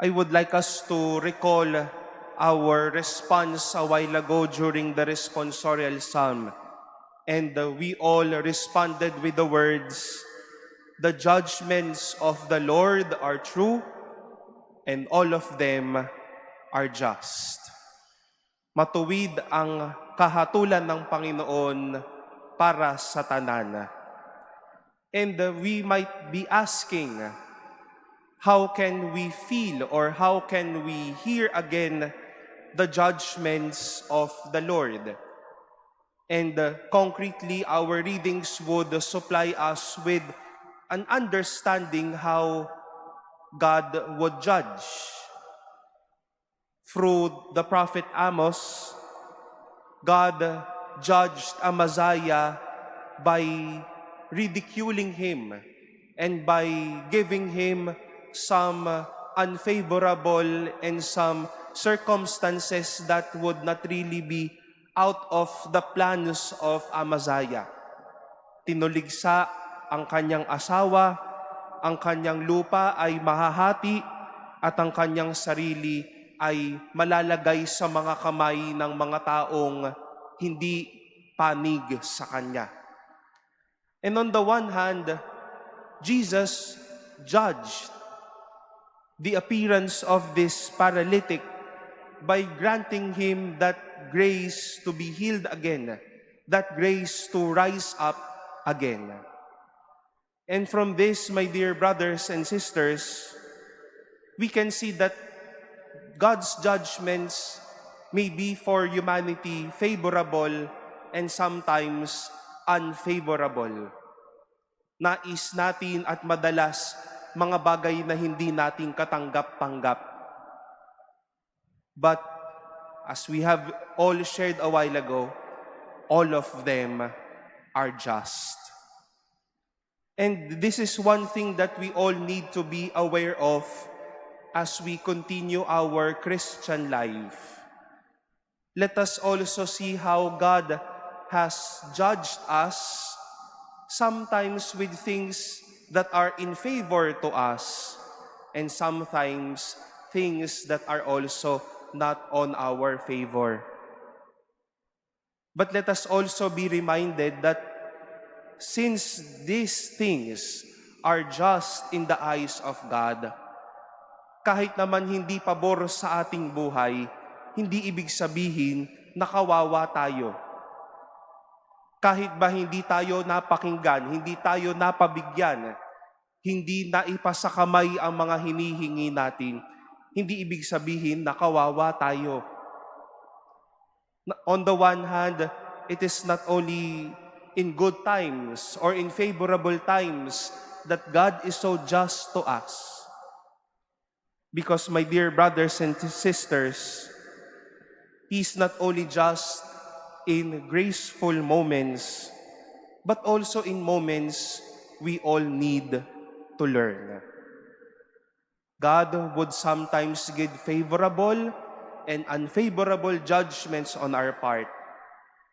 I would like us to recall our response a while ago during the responsorial psalm. And we all responded with the words, "The judgments of the Lord are true, and all of them are just." Matuwid ang kahatulan ng Panginoon para sa tanan. And we might be asking, how can we feel or how can we hear again the judgments of the Lord? And concretely, our readings would supply us with an understanding how God would judge. Through the prophet Amos, God judged Amaziah by ridiculing him and by giving him some unfavorable and some circumstances that would not really be out of the plans of Amaziah. Tinuligsa ang kanyang asawa, ang kanyang lupa ay mahahati, at ang kanyang sarili ay malalagay sa mga kamay ng mga taong hindi panig sa kanya. And on the one hand, Jesus judged the appearance of this paralytic by granting him that grace to be healed again, that grace to rise up again. And from this, my dear brothers and sisters, we can see that God's judgments may be for humanity favorable and sometimes unfavorable. Nais natin at madalas mga bagay na hindi natin katanggap-tanggap. But as we have all shared a while ago, all of them are just. And this is one thing that we all need to be aware of as we continue our Christian life. Let us also see how God has judged us, sometimes with things that are in favor to us, and sometimes things that are also not on our favor. But let us also be reminded that since these things are just in the eyes of God, kahit naman hindi pabor sa ating buhay, hindi ibig sabihin na kawawa tayo. Kahit ba hindi tayo napakinggan, hindi tayo napabigyan, hindi naipasa kamay ang mga hinihingi natin, hindi ibig sabihin na kawawa tayo. On the one hand, it is not only in good times or in favorable times that God is so just to us. Because, my dear brothers and sisters, He is not only just in graceful moments, but also in moments we all need to learn. God would sometimes give favorable and unfavorable judgments on our part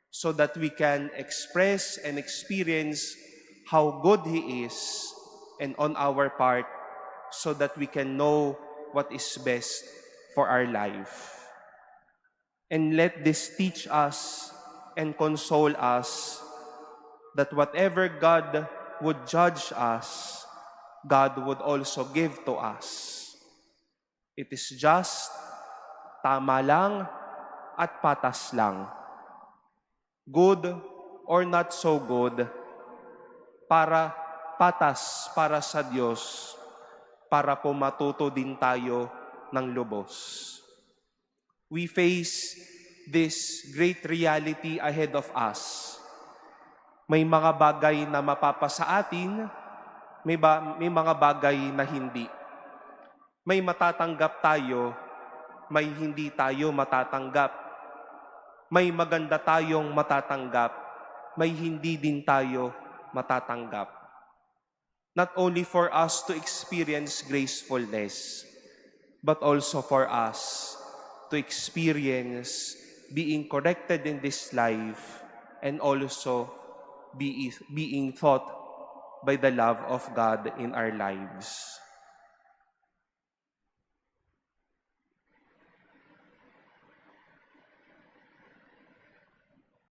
so that we can express and experience how good He is, and on our part so that we can know what is best for our life. And let this teach us and console us that whatever God would judge us, God would also give to us. It is just, tama lang, at patas lang. Good or not so good, patas para sa Diyos, para po matuto din tayo ng lubos. We face this great reality ahead of us. May mga bagay na mapapasa atin, may mga bagay na hindi. May matatanggap tayo, may hindi tayo matatanggap. May maganda tayong matatanggap, may hindi din tayo matatanggap. Not only for us to experience gracefulness, but also for us to experience being corrected in this life and also being taught by the love of God in our lives.